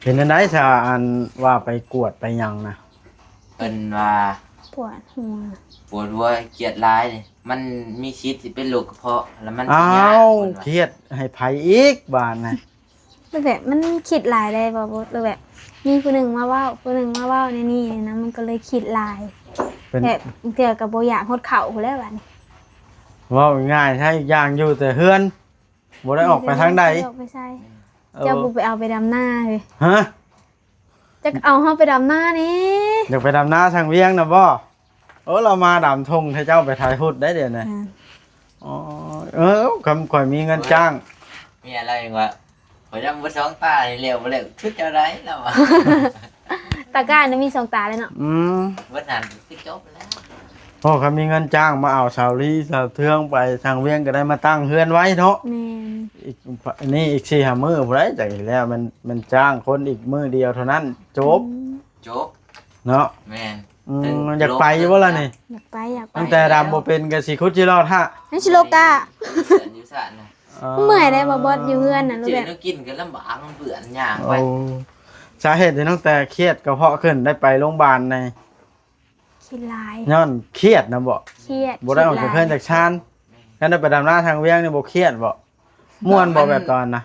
เป็นอันใดซะอันว่าไปกวดไปหยังนะเป็นว่าปวดหัวปวดหัวเครียดร้ายนี่มันมีคิดสิเป็นโรคกระเพาะแล้วมันอ้าสิยากวเพิ่นว่าเครียดให้ไผอีกบาดน่ะแบบมันคิดหลายได้บ่บ่แบบมีผู้หนึ่งมาเว้าผู้หนึ่งมาเว้าในนี่นะมันก็เลยคิดหลายเป็นแบบเกี่ยวกับบ่อยากหดเข่าพู้นแหล้วบัดนี้ เว้าง่ายใช่อย่างอยู่แต่เฮือนบ่ได้ออกไปทางใดไม่ใช่เจ้าบ่ไปเอาไปดำหน้าเฮ้ยฮะจะเอาเฮาไปดำหน้านี่อยากไปดำนาทางเวียงน่ะบ่เรามาดำทงให้เจ้าไปถ่ายพุดได้เดี๋ยวนี้อ๋อข่อยมีเงินจ้างมีอะไรว่าข่อยดำบ่สองตานี่เร็วบ่แล้วคือจะได้แล้วอะ ตาก้านี่มี2ตาเลยเนาะบ่ทันสิจบแล้วพ่อเขามีเงินจ้างมาเอาสาวลีสาวเทืองไปทางเวียงก็ได้มาตั้งเฮือนไว้เนาะแม่นอีกนี่อีก4-5มื้อพุ่นได้จังแล้วมันจ้างคนอีกมื้อเดียวเท่านั้นจบเนาะแม่นอยากไปอยู่บ่ล่ะนี่อยากไปตั้งแต่ดำบ่เป็นก็สิคุดจิรอดฮะนั่นสิโลกาอยู่ซ่านน่ะเมื่อยได้บ่บอสอยู่เฮือนน่ะรู้แบบกินก็ลำบากมันเบื่อย่างไปสาเหตุที่ตั้งแต่เครียดกระเพาะขึ้นได้ไปโรงพยาบาลในคิดหลายย้อนเครียดนะบ่เครียดบ่ได้ออกจากเพื่อนจากชานงั้นได้ไปดำน้าทางเวียงนี่บ่เครียดบ่ม่วนบ่แบบตอนนะ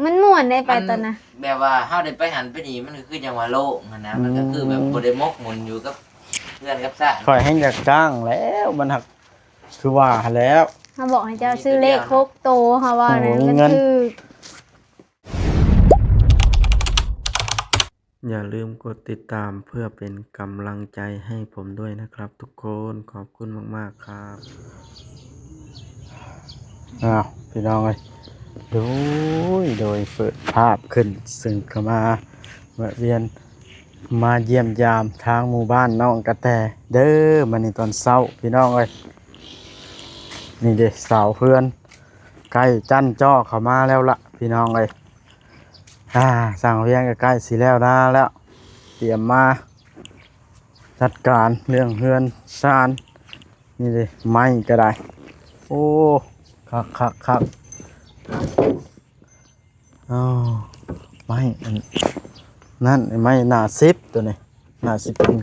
มันม่วนได้ไปตอนน่ะแบบว่าเฮาได้ไปหันไปนี่มันก็คือจังว่าโลกนะมันก็คือแบบบ่ได้มกมุ่นอยู่กับเพื่อนกับซ่าข่อยให้อยากจ้างแล้วมันหักคือว่าแล้วเฮาบอกให้เจ้าซื้อเลข6โตเฮาว่านั่นก็คืออย่าลืมกดติดตามเพื่อเป็นกำลังใจให้ผมด้วยนะครับทุกคนขอบคุณมากๆครับพี่น้องเลยโดยเปิดภาพขึ้นซึ่งเข้ามาเวียนมาเยี่ยมยามทางหมู่บ้านน้องกระแตเด้อมาในตอนเช้าพี่น้องเลยนี่เด็กสาวเพื่อนใกล้จันจ้อเข้ามาแล้วละพี่น้องเลยสั่งเพียงใกล้สิแล้วนะแล้วเตรียมมาจัดการเรื่องเฮือนซานนี่เลยไม้ก็ได้โอ้ครับไม้นั่นไม้หนาซิปตัวนี้หนาซิปเป็น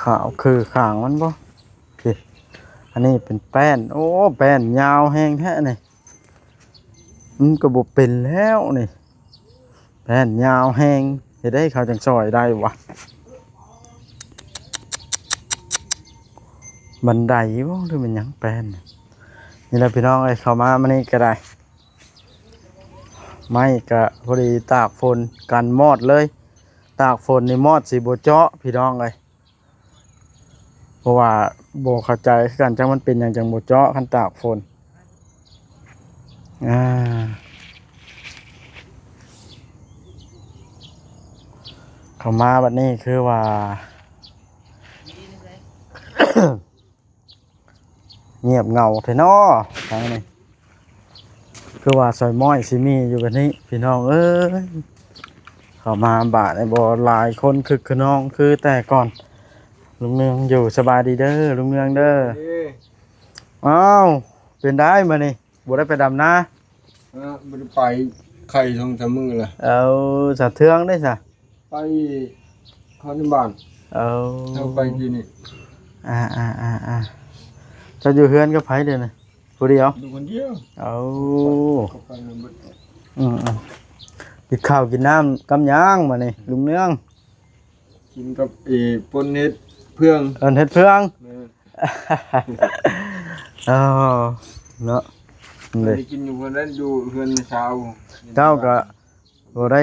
ขาวคือข่างมันบ่อันนี้เป็นแป้นโอ้แป้นยาวแห้งแท้นี่มันก็บ่เป็นแล้วนี่แป้นยาวแห้งจะได้เขาจังซอยได้วะบันไดบ่หรือมันยังแป้นนี่แหละพี่น้องไอ้เข้ามามันนี่ก็ได้ไม่ก็พอดีตากฝนกันมอดเลยตากฝนนี่มอดสีโบเจาะพี่น้องเลยเพราะว่าโบเข้าใจกันจังมันเป็นอย่างจังโบเจาะคันตากฝนเข้ามาบัดนี้คือว่า เงียบเงาเถอะเนาะทางนี้คือว่าซอยม้อยสิมีอยู่แบบนี้พี่น้องเอ้ยเข้ามาบาดในบ่หลายคนคือน้องคือแต่ก่อนลุงเนืองอยู่สบายดีเด้อลุงเนืองเด้ออ้าวเป็นได้มานี่บ่ได้ไปดำนาบ่ได้ไปไข่ทองสามมือล่ะเอาสะเทืองได้ซะไปเข้าในบ้านเอาไปที่นี่จะอยู่เฮือนกับไผเด้อน่ะผู้เดียวอยู่คนเดียวเอากินข้าวกินน้ำกำยางมานี่ลุงเนืองกินกับปนเฮ็ดเพื่องเฮ็ดเพื่องเนาะได้กินอยู่คนนั้นอยู่เฮือนเช้าเจ้าก็บ่ได้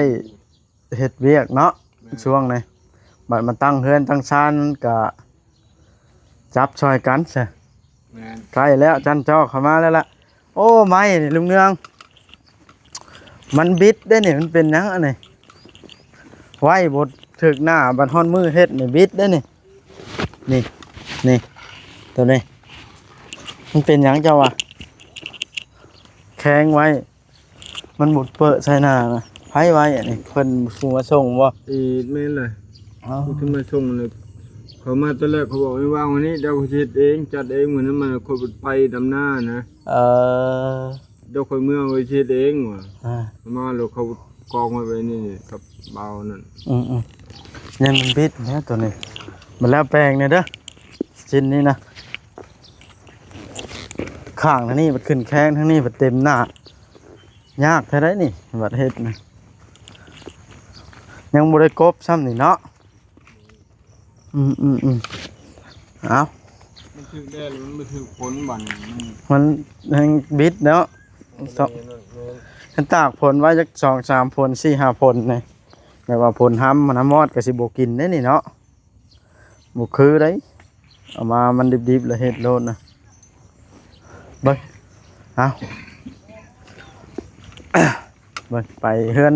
เฮ็ดเวียกเนาะช่วงนี้บัดมาตั้งเฮือนตั้งชานก็จับช่วยกันซะใกล้แล้วจันจ้อเข้ามาแล้วล่ะโอ้ไม่นี่ลุงเนืองมันบิดได้นี่มันเป็นหยังอันนี้ไว้บดถึกหน้าบัดฮ้อนมือเฮ็ดนี่บิดได้นี่ตัวนี้มันเป็นหยังเจ้าวะแข็งไว้มันบุดเปิดใส่หน้านะไผไว้อันนี้เพิ่นฟูมาส่งบ่แม่นเลยผู้ที่มาส่งเลยเขามาตอนแรกเขาบอกไม่ว่างวันนี้เดี๋ยวเขาจัดเองเหมือนนั้นมันคนไปดำหน้านะเดี๋ยวคนเมื่อไปเช็ดเองว่ะมาแล้วเขา กองไว้นี่กับเบานั่น ยันมันบิดเนี่ยตัวนี้มันแล้วแปลงเนี่ยเด้อชิ้นนี้นะข้างทั้งนี้มันขึ้นแข้งทั้งนี้มันเต็มหน้ายากแท้ได้นี่บัดเฮ็ดนะยังบ่ได้กบซ้ำนี่เนาะเอา มันถึงแดดมันถึงฝนบั่น มันยังบิดเนาะฉันตากผลไว้จัก2-3ผล4-5ผลนี่แบบว่าผลห้ำมันน้ำมอดก็สิบ่กินได้นี่เนาะบ่คือได้เอามามันดิบๆแล้วเฮ็ดโลดนะเบิ่งเอา เบิ่งไปเฮือน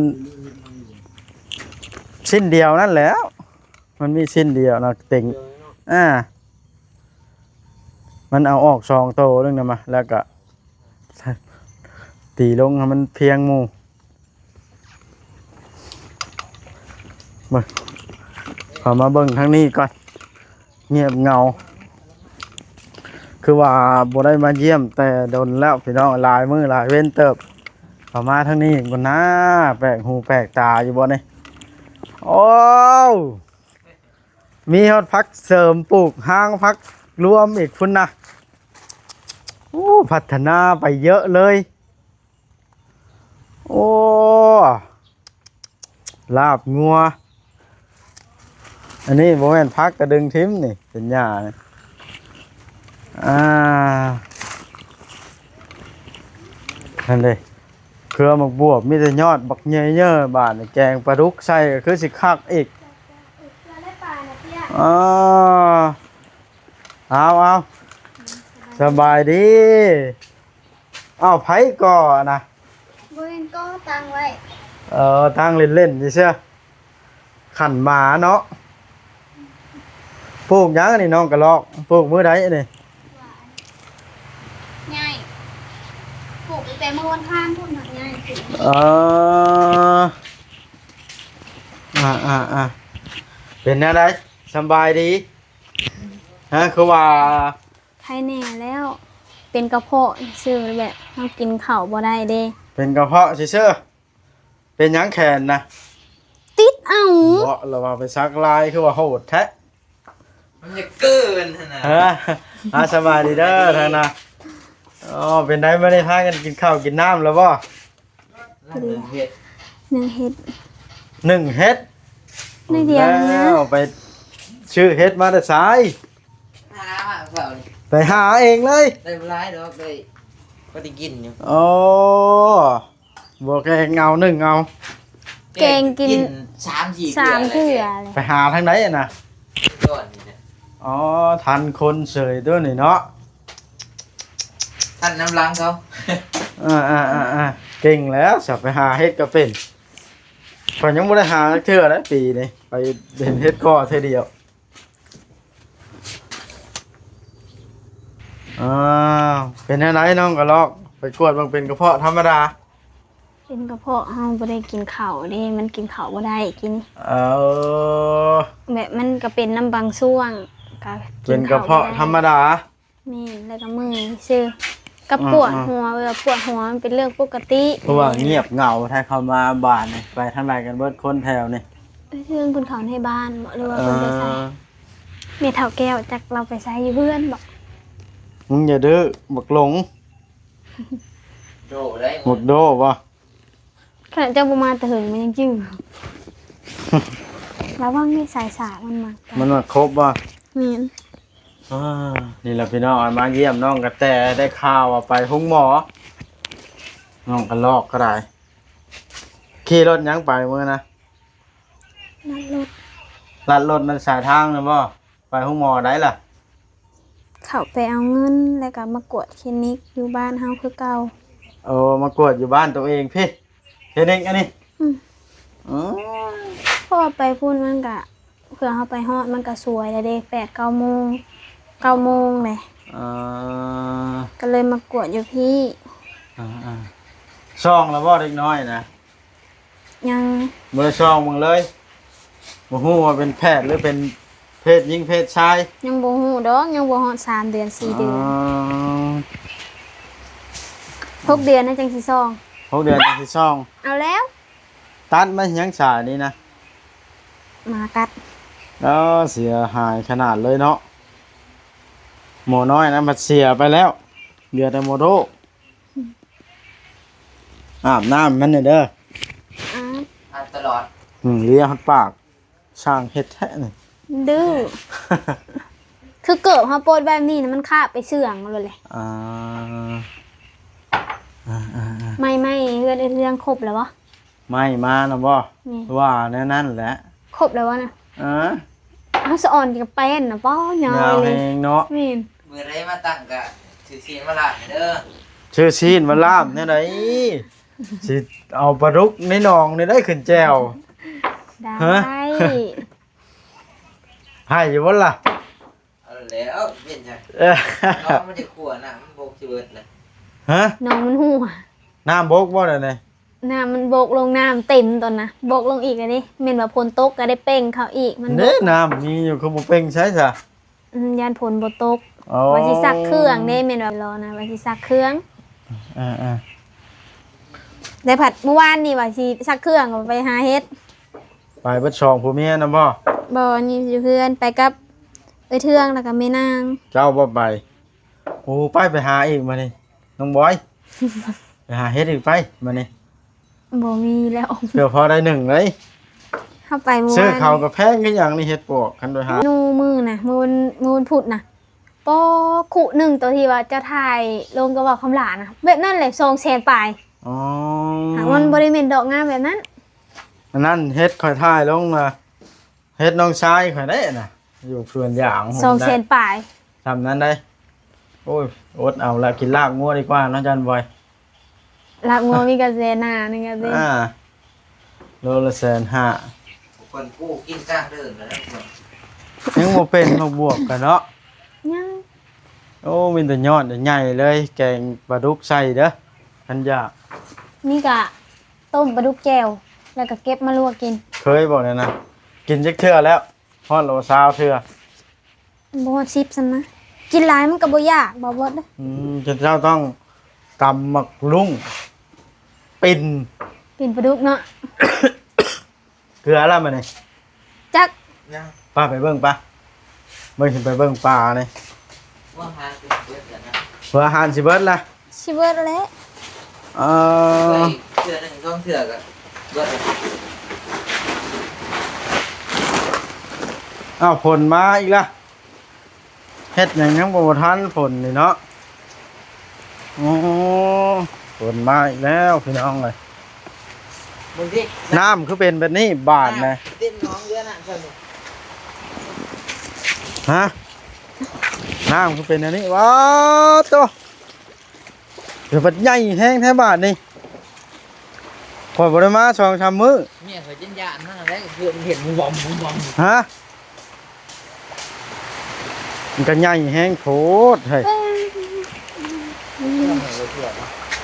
ชิ้นเดียวนั่นแหล้วมันมีชิ้นเดียวนะเต็งมันเอาออก2โตนึงนะมาแล้วก็ตีลงให้มันเพียงหมู่เบิ่งขอมาเบิ่งทางนี้ก่อนเงียบเงาคือว่าบ่ได้มาเยี่ยมแต่โดนแล้วพี่น้องหลายมื้อหลายเว้นเติบเข้ามาทางนี้ก่อนนะแปลกหูแปลกตาอยู่บ่นี่โอ้มีฮอดพักเสริมปลูกห้างพักรวมอีกพุ่นนะโอ้พัฒนาไปเยอะเลยโอ้ลาบงัวอันนี้บ่แม่นพักกระดึงทิมนี่เป็นหญ้านี่นั่นเลยเครือหมกบวบมีแต่ยอดบักเยอะๆบาดนี่แกงปลาดุกใส่ก็คือสิคักอีกเอาสบายดีเอาไผก่อนนะ เว้นก็ตั้งไว้ ตั้งเล่นๆใช่ขันหมาเนาะปลูกยังอันนี้น้องกระลอกปลูกมื้อใดอันนี้ ง่ายปลูกแต่เมื่อวันข้างพุ่นหนักง่ายสิ เป็นอะไรสบายดีฮะคือว่า ใครแน่แล้ว เป็นกระเพาะชื่อแบบเรากินข้าวบ่ได้เด้ เป็นกระเพาะเชื่อเป็นหยังแขนนะ ติดเอา เพราะเราว่าไปซักลายคือว่าโหดแท้ มันจะเกินนะ ฮะสบายดีเด้อทางนะเป็นได้ไม่ได้พากันกินข้าวกินน้ำแล้วบ่ นั่นหนึ่งเห็ด หนึ่งเฮ็ด 1 เฮ็ด ในเดียวนะ แล้วไปชื่อเฮ็ดมาแต่สาย หามาเปล่านี่ ไปหาเองเลย ได้ร้ายดอกได้ก็ได้กินอยู่ โอ้บอกแกงเอา1เอา แกงกิน 3-4 3เทื่อเลย ไปหาทางไหนอะนะ ก่อนนี่นะ ทันคนเสยด้วยนี่เนาะ ท่านน้ำล้างเขา เก่งแล้วสับไปหาเฮ็ดก็เป็นข่อยยังบ่ได้หาเทื่อนะปีนี้ไปเห็นเฮ็ดก็เทื่อเดียวเป็นอะไรน้องกระลอกไปกวดบางเป็นกระเพาะธรรมดา เป็นกระเพาะเฮาบ่ได้กินข้าวเด้มันกินข้าวบ่ได้กิน แบบมันก็เป็นน้ำบางช่วงก็ เป็นกระเพาะธรรมดา แม่นแล้วก็มือซื่อกับปวดหัวเวลาปวดหัวมันเป็นเรื่องปกติ เพราะว่าเงียบเหงาถ้าเข้ามาบ้านนี่ไปทางไหนกันเบิดคนแถวนี่ เรื่องเพิ่นเขาให้บ้านบ่หรือว่าเพิ่นไปใส่แม่เฒ่าแก้วจักเราไปใส่อยู่เพื่อนบ่ มึงอย่าดื้อบักหลง โดได้ หมดโดบ่ ขณะเจ้าบ่มาแต่หึงมันยังจื้อระวังให้สายสากมันมา มันมาครบบ่ แม่น นี่แหละพี่น้องมาเยี่ยมน้องกระแตได้ข่าวว่าไปห้องหมอน้องกระลอกก็ได้ขี่รถยังไปมื้อนะ นั่นรถ ลัดรถมันสายทางนะบ่ไปห้องหมอได้ล่ะ เขาไปเอาเงินแล้วก็มากวดคลินิกอยู่บ้านเฮาคือเก่า มากวดอยู่บ้านตัวเองพี่เฮ็ดเองอันนี้ เพราะว่าไปพูดมันก็เพื่อเฮาไปฮอดมันก็สวยแล้วเด้8-9 โมง9 โมงเลย ก็เลยมากวดอยู่พี่ ช่องแล้วบ่เด็กน้อยนะ ยัง บ่ได้ช่องมึงเลยบ่ฮู้ว่าเป็นแพทย์หรือเป็นเพศหญิงเพศชาย ยังบ่ฮู้ดอกยังบ่ฮอด3 เดือน 4 เดือน6 เดือนนะจังสิซอง 6 เดือนจังสิช่อง เอาแล้ว ตัดมันยังสายนี่นะ หมากัด แล้วเสียหายขนาดเลยเนาะหมอน้อยนะมันเสียไปแล้วเหลือแต่โมโตอาบน้ำมันเด้อ อ้าว อ่านตลอด เลี้ยหัดปากช่างเฮ็ดแท้นี่ ดื้อ คือเกิดเฮาโปรดแบบนี้นะมันคาบไปเสื่องเลย อ่า ไม่เรื่องครบแล้ววะ ไม่มานะบ่ นี่ ว่าแน่นั่นแหละ ครบแล้ววะนะ อ่า เอาสะอ่อนกับเป็นนะป้อยา ดาว เล เอย งเนาะ แม่น มือไรมาตั้งกะถือศีลมาละเด้อ ชื่อชีนมาล่ามเนี่ยไหนสิเอาปลาดุกในหนองนี่ได้ขึ้นแจว ได้ ฮะ ให้อยู่บ่ล่ะ เอาแล้วเป็นจัง เอ้อ น้องมันจะขัวน่ะมันโบกสิเบิดเลย ฮะ น้องมันหัว น้ำบกบ่ได้นี่ น้ำมันโบกลงน้ำเต็มตอนนะโบกลงอีกเลยดิเมนว่าพลตกก็ได้เป่งเขาอีกมันโบ เด้ ก น้ำมีอยู่คือบ่เป่งใช่ซะ ยานผลบ่ตก อ๋อ ว่าสิซักเครื่องเด้เมนว่ารอนะว่าสิซักเครื่อง อ่า ได้ผัดเมื่อวานนี่ว่าสิซักเครื่องก็ไปหาเฮ็ด ไปเบิดช่องผู้เมียนะบ่ บ่นี่อยู่เพื่อนไปกับเอ้ยเทืองแล้วก็แม่นาง เจ้าบ่ไปโอ้ไปหาอีกมานี่น้องบอย ไปหาเฮ็ดอีกไปมานี่ บ่มีแล้ว เดี๋ยวพอได้หนึ่งเลย เข้าไปเมื่อ ซื้อ วาน ข้าวกับแพงคือหยังนี่เฮ็ดปวกคันโดยหา นูมือน่ะมือพุดน่ะปอขุหนึ่งตัวที่ว่าจะถ่ายลงกระบอกคำหลานะแบบนั้นเลย200,000ปลาย อ๋อ หากมันบ่ได้แม่นดอกงามแบบนั้น อันนั้นเฮ็ดข่อยถ่ายลงนะเฮ็ดน้องชายข่อยได้น่ะ อยู่เพื่อนอย่างผมได้ 200,000ปลาย ทำนั้นได้ โอ้ยอดเอาละกินลาบงัวดีกว่าเนาะจันบอย ลักงัวมีกระเซนานึงกระเซ โลละ150,000 คนกู้กินจ้างเดินแล้วคน ยังบ่เป็นมาบวกกันเนาะ ยัง โอ้มีแต่ยอดใหญ่เลยแกงปลาดุกใส่เด้ออันยาก นี่กะต้มปลาดุกแจ่วแล้วก็เก็บมาลวกกิน เคยบอกเลยนะ กินจักเทื่อแล้วฮอดโลซาวเทื่อ บ่ฮอด10ซั่นนะกินหลายมันก็บ่ยากบ่เด้อ จนเจ้าต้องตำหมักลุงปิ่น กินปลาดุกเนาะ เกลือแล้วมานี่ จัก ยัง ป้าไปเบิ่งป้าเบิ่งขึ้นไปเบิ่งปลานี่ ว่าหาคือเบิดกันนะ เพื่ออาหารสิเบิดล่ะ สิเบิดแล้ว เอ่ เค อย เทื่อหนึ่งต้องเทื่อกันเบิดเลย อ้าวผลมาอีกละเฮ็ดหยังยังบ่ทันผลนี่เนาะโอ้ผลมาอีกแล้วพี่น้องเอ้ย มึงดิ น้ำคือเป็นแบบนี้บาดนะ เต้นน้องเยอะน่ะสนุก ฮะน้ำคือเป็นอันนี้ว้าวโตเดี๋ยวบัดใหญ่แห้งแท้บาดนี่ข่อยบ่ได้มา2-3มื้อ เมียเคยจิ้นยานนั่นแหละเพื่อนเห็นมึงบอมมึงบอม ฮะมันก็ใหญ่แห้งโพดเฮ้ย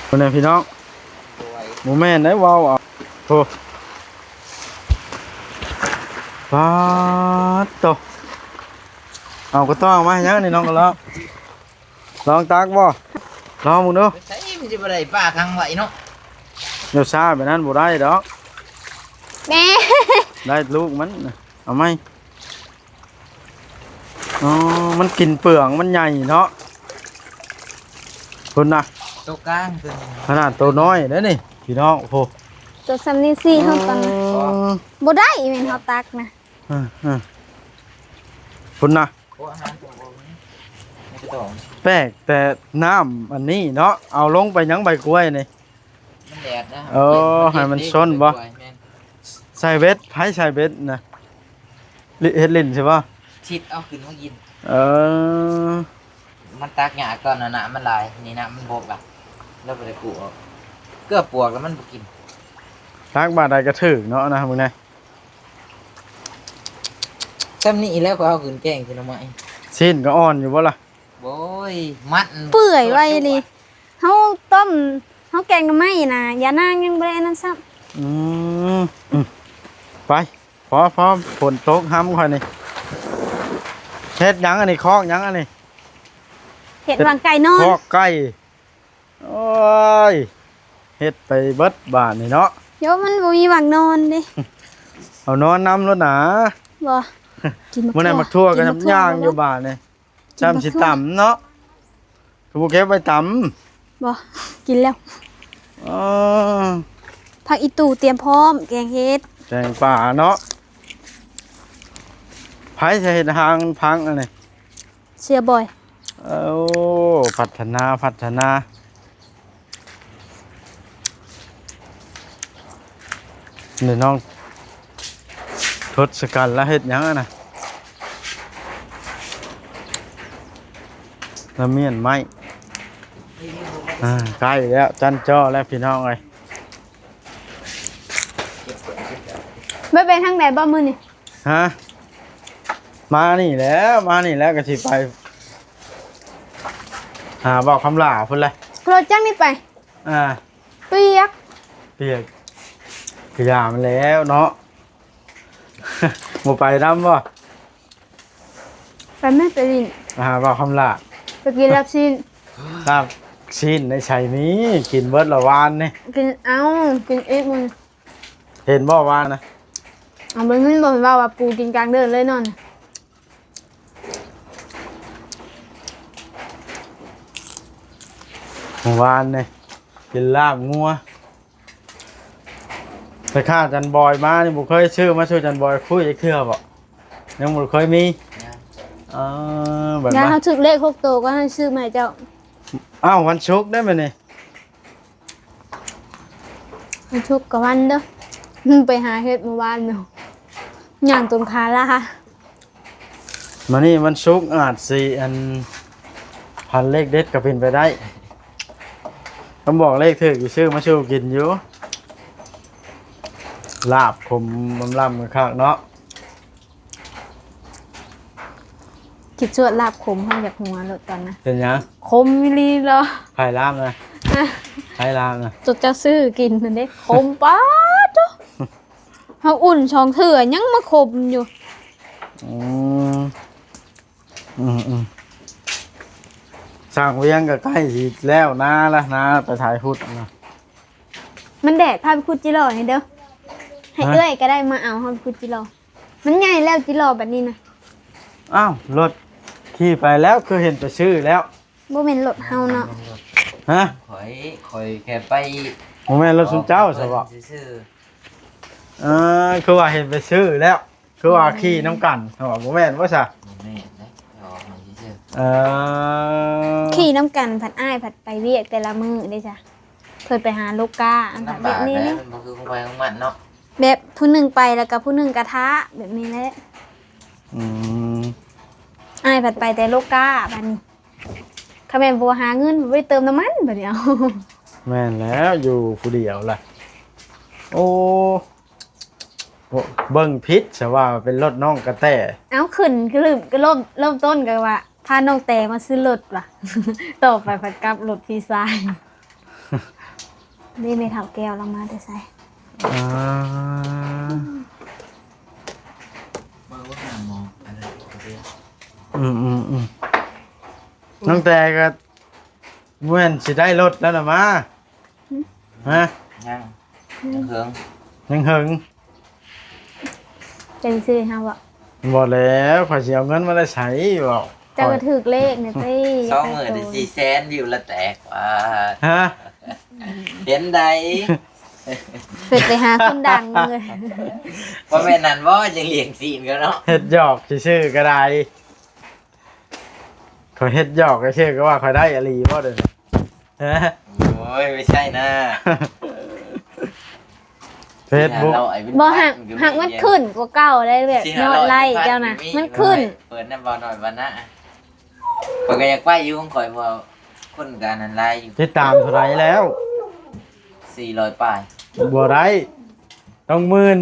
คนนี้พี่น้องโมแม่นได้ว้าวอ่ะโธ่ปาดโตเอาก็ต้องมาให้ยังนี่น้องก็ลองตักบ่ลองมึงดู ใช่มันจะไปไหนป้าทางไหวเนาะ เดี๋ยวซาแบบนั้นบ่ได้ดอก แม่ ได้ลูกมันน่ะเอาไหมอ๋อมันกินเปลือกมันใหญ่เนาะคุณนะ ตัวกลางตัวนึง ขนาดตัวน้อยเด้อนี่พี่น้องโอ้โห ตัวซ้ำนี่ซี่เฮาตอนนะบ่ได้แม่นเฮาตักนะ คุณนะ โอ้อาหารตัวโอ้นี่ไม่กระโดด แปลกแต่น้ำอันนี้เนาะเอาลงไปยังใบกล้วยนี่ มันแดดนะ เออให้มันส้นบ่ ใส่เบ็ดไผใส่เบ็ดนะเฮ็ดลิ้นใช่ป่ะ ชิดเอาขึ้นมากิน เออ มันตากหยาก่อนนะมันลายนี่นะมันบกอ่ะแล้วไปกูเอาเกลือปวกแล้วมันบ่กิน ทักบาดใดก็ถึกเนาะนะมึงไง ซ้ำนี่แล้วก็เอาขึ้นแกงขึ้นมาอีก ชิ้นก็อ่อนอยู่บ่ล่ะ โอ้ยมัด เปื่อยไว้เลยเฮาต้มเฮาแกงหน่อไม้น่ะอย่านางยังบ่ได้อันนั้นซ้ำ อืมไปพอฝนตกห้ำค่อยนี่เฮ็ดหยังอันนี้คอกหยังอันนี้ เห็ดวางไก่นอน คอกไก่โอ้ยเฮ็ดไปเบิดบ้านนี่เนาะ เดี๋ยวมันบ่มีหวังนอนเด้ เอานอนน้ำรถหนา บ่กิน มื้อนั้นมักทั่วกันน้ำย่างอยู่บ้านนี่จำสิต่ำเนาะคือบ่เก็บไว้ต่ำ บ่กินแล้ว อ๋อ ผักอีตู่เตรียมพร้อมแกงเฮ็ด แจงป่าเนาะไผสิเฮ็ดทางพังอันนี้ เสียบ่อย เอาพัฒนานี่น้องทศกัณฐ์แล้วเฮ็ดหยังอะน่ะละเมียนไม้ใกล้แล้วจันจ้อแล้วพี่น้องเอ้ย ไม่เป็นทางใดบ่มื้อนี่ ฮะมานี่แล้วก็สิไปหาบอกคำลาพุ่นเลย โปรจังนี่ไป เปียก เปียกขยามันแล้วเนาะ บ่ไปนำบ่ ไปแม่ไปลิน หาบอกคำลา ไปกินรับซีน ครับชิ้นในชัยนี้กินเบิดละวานนี่ กินกินอีกมื้อ เห็นบ่วานนะ เอาไปขึ้นบ่เห็นว่าปูกินกลางเดินเลยนอน วานนี่กินลาบงัวไปฆ่าจันบอยมานี่บ่เคยชื่อมาช่วยจันบอยคุยจักเทื่อบ่ยังบ่เคยมีแบบ ยา ว่า เขาถึกเลข6ตัวก็ให้ซื้อมาให้เจ้า อ้าววันศุกร์ได้ไหมนี่ มันชุกกับวันเด้อไปหาเฮ็ดเมื่อวานเนาะย่างต้นคาละค่ะ มานี่วันศุกร์อาจสิอันพันเลขเด็ดก็เป็นไปได้ต้องบอกเลขถึกอยู่ชื่อมาชูกินอยู่ลาบขมลำกันคักเนาะ คิดชวดลาบขมให้จากหัวรถตอนนะ เป็นหยัง ขมอีหลีเหรอ ไผ่ลามนะไผ่ลามนะ จุดเจ้าซื้อกินนั่นเด้ขมป๊าดเด้อเฮาอุ่นช่องเถื่อยังมาขมอยู่ อืมสั่งเวียงก็ใกล้สิแล้วนะละนะไปถ่ายพุทธนะ มันแดดพาไปคุดจิโร่นี่เด้อให้เอื้อยก็ได้มาเอาเฮาไปคุดจิโร่มันใหญ่แล้วจิโร่แบบนี้นะ อ้าวรถขี่ไปแล้วคือเห็นไปชื่อแล้ว บ่แม่นรถเฮาเนาะ ฮะ คอยแค่ไป โมแม่นรถสุนเจ้าใช่ปะ ซื่อ คือว่าเห็นไปชื่อแล้ว คือว่าขี่น้ำกันเขาบอกโมแม่นว่าซะ ๆนี่นะรอมาซื่อ ขี่น้ำกันผัดอ้ายผัดไปเวียกแต่ละมื้อเด้จ้ะเคยไปหาลูกกาอัน ๆ แบบ น้ำบาด นี้ แล้ว นี่ มันบ่คือของไปของมันเนาะ แบบผู้หนึงไปแล้วก็ผู้หนึงกระทะแบบนี้แหละ อืม อ้ายผัดไปแต่ลูกกาบัดนี้ถ้าแม่นบ่หาเงินบ่ได้เติมน้ำมันบัดนี้เอา แม่นแล้วอยู่ผู้เดียวล่ะโอ้เบิ่งพิษใช่ว่าเป็นรถน้องกระแต เอาขึ้นคือลืมก็เริ่มต้นกันว่าพาน้องแต่มาซื้อรถว่ะ ต่อไปผัดกับรถพี่ชาย นี่ไม่เท่าแก้วเรามาแต่ใส่ อ่า บ่ว่าหามองอะไรเด้อ น้องแต่ก็เมื่อนสิได้รถแล้วนะมาฮะ ยังเฮิง ยังหึง จะไปซื้อให้บ่ บอกแล้วขอยสิเอาเงินมาได้ใช้บอก เจ้าก็ถึกเลขเนี่ยสิ 20,000ได้400,000วิวละแตกว่า ฮะ เห็นใด เกิดไปหาคนดังเลย ว่าแม่นนั่นบ่ยังเลี้ยงซีนกันเนาะ เฮ็ดหยอกชื่อๆก็ได้ขอยเฮ็ดหยอกก็ชื่อก็ว่าขอยได้อลีบ่เด้อฮะ โอ้ยไม่ใช่นะ เฟซบุ๊ก บ่หักมันขึ้นกว่าเก่าได้แบบยอดไลค์เจ้านะมันขึ้น เปิดน้ำบ่หน่อยวันนะข่อยก็อยากไปอยู่ของข่อยบ่คนการนั้นไลน์อยู่ ติดตามเท่าไหร่แล้ว 400ป้าย บ่ได้ต้องหมื่น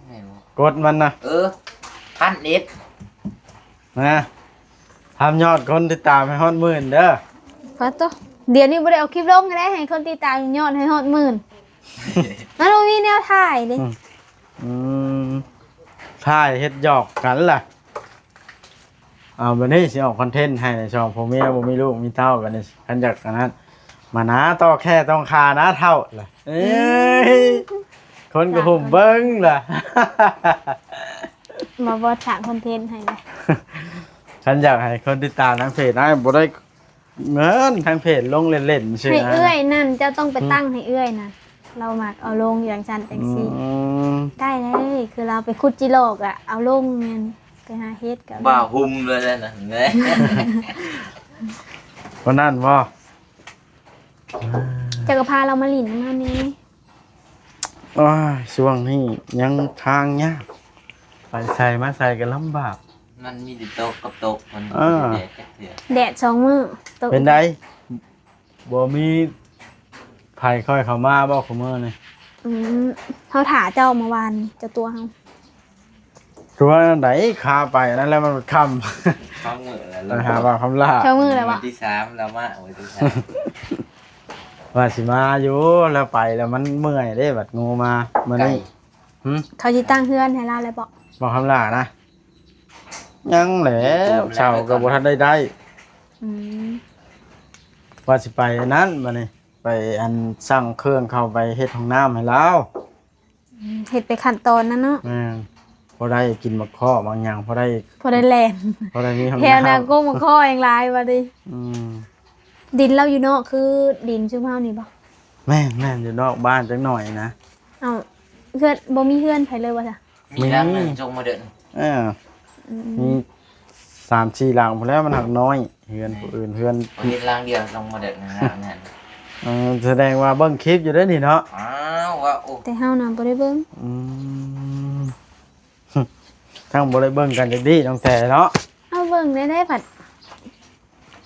ไม่รู้ กดมันนะ 1,000นิด นะทำยอดคนติดตามให้ฮอดหมื่นเด้อ ฟัดโตเดี๋ยวนี้บ่ได้เอาคลิปลงก็ได้ให้คนติดตามยอดให้ฮอด10,000มันบ่มีแนวถ่ายเด้ อืมถ่ายเฮ็ดหยอกกันล่ะเอาบัดนี้สิออกคอนเทนต์ให้ในช่องผมเมียบ่มีลูกมีเต้ากันนี่คันจากอันนั้นมานะต่อแค่ต้องคานะเท่าล่ะเอ้ย คนก็หุ่มเบิ้งล่ะ มาบ่สร้างคอนเทนต์ให้เลย ฉันอยากให้คนติดตามทางเพจนะบ่ได้เงินทางเพจลงเล่นๆใช่ไหม ให้เอื้อยนั่นเจ้าต้องไปตั้งให้เอื้อยนะเรามักเอาลงอย่างจันจังซี่ ม ได้เลยคือเราไปคุดจิโลกอะเอาลงเงินไปหาเฮ็ดกับ บ่าวหุ่มเลยนะเนี่ย วันนั้นบ่ จะก็พาเรามาหลินมานี้ อ้ายช่วงนี้ยังทางยากไปใส่มาใส่กันลำบาก มันมีแต่ตกกับตกมัน อ่า แดดจักเถื่อ แดด2 มื้อตก เป็นไดบ่มีไผค่อยเข้ามาบ่คุมื้อนี่ เฮาถาเจ้าเมื่อวานเจ้าตัวเฮา ตัวไหนคาไปนั่นแล้วมันค่ำ เข้ามือแล้ว ไปหาว่าคำล่า เจ้ามือแล้ว วั วะ นที่3เรามาวันที่ ว่าสิมาอยู่แล้วไปแล้วมันเมื่อยเด้บัดงูมามื้อ 3ไก่ นี้หึ เขาสิตั้งเฮือนให้เราเลยบ่ บอกคำล่านะยังแหล้วเช้าก็บ่ทันได้ อืม ว่าสิไปอันนั้นมานี่ไปอันสั่งเครื่องเข้าไปเฮ็ดห้องน้ำให้เรา เฮ็ดไปขั้นตอนนั้นเนาะ แม่นพอได้กินมะข้อบางอย่างพอได้ พอได้แล่น พอได้มีห้อง แถวนา น้ำ โก้มาข้ออย่างหลายว่าดิ อืม ดินเราอยู่เนาะคือดินชื่อเฮานี่บ่ แม่นอยู่นอกบ้านจักหน่อยนะ เอ้าเฮือนบ่มีเฮือนไผเลยว่าจ้ะ มีร่างหนึ่งจงมาเดิน มี3-4หลังพอแล้วมันหักน้อยเฮือนผู้อื่นเฮือน วันนี้ร่างเดียวลงมาเดินนะครับนั่น แสดงว่าเบิ่งคลิปอยู่เด้อนี่เนาะ อ้าวว่าโอ้ แต่เฮาน่ะบ่ได้เบิ่ง อืม ทั้งบ่ได้เบิ่งกันจักดีตั้งแต่เนาะ เอาเบิ่งได้ผัด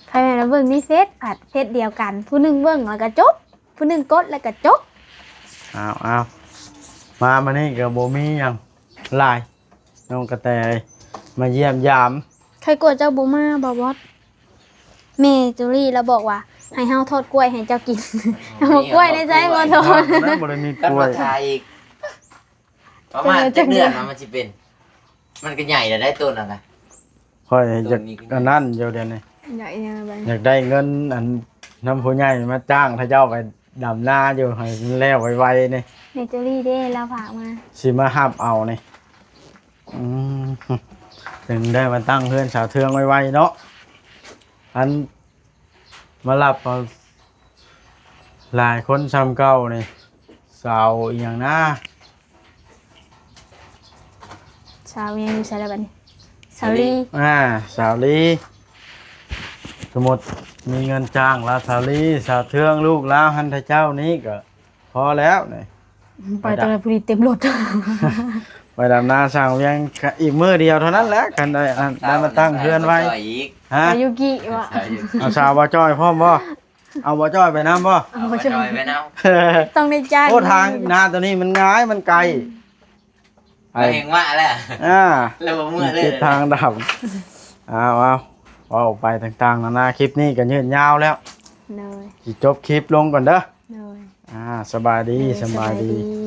ใครแม่นว่าเบิ่งในเฟซผัดเฟซเดียวกัน ผู้หนึงเบิ่งแล้วก็จบผู้หนึงกดแล้วก็จบ อ้าวมานี่ก็บ่มีหยังหลายน้องกระแตมาเยี่ยมยาม ใครกลัวเจ้าบ่มาบ่บอสแม่จูลี่แล้วบอกว่าให้เฮาทอดกล้วยให้เจ้ากิน เอากล้วยในใจบ่ทอด นะบ่ได้มี กัน กล้วย มาทายอีกประมาณจะเดือนมันจะเป็น มันก็ใหญ่แต่ได้ต้นอะไร ค่อยอยากอันนั้นอยู่เดี๋ยวนี้ ใหญ่ยังไง อยากได้เงินอันนำผู้ใหญ่มาจ้างถ้าเจ้าไปดำนาอยู่ให้มันแล้วไวๆนี่ แม่จูลี่เด้แล้วฝากมา สิมาหับเอานี่อืมถึงได้มาตั้งเฮือนสาวเทืองไวๆเนาะอันมารับเอาหลายคนซ้ำเก่านี่สาวอีหยังนะ สาวยังอยู่ใส่แล้วบัดนี้สาวลี สาวลีสมมุติมีเงินจ้างแล้วสาวลีสาวเทืองลูกแล้วหันทเจ้านี้ก็พอแล้วนี่ ไปตอนนั้นผู้ดีเต็มรถ ไปดำนาสั่งเพียงอีกมื้อเดียวเท่านั้นแหละกันได้มาตั้งเฮือนไว้ อีก ฮะ อายุกี่วะ เอาสาวบ่จ้อยพร้อมบ่เอาบ่จ้อยไปน้ำบ่ เอาไปจอยไปน้ ต้องในใจ โอ้ทางนาตัวนี้มันง่ายมันไกล ำไปเห็นว่าแล้ว อ่า แล้วเมื่อเลย ทิศทางดับเอาไปต่างๆนานาคลิปนี้ก็ยืดยาวแล้ว เลย สิจบคลิปลงก่อนเด้อ เลย สบายดีสบายดี ดี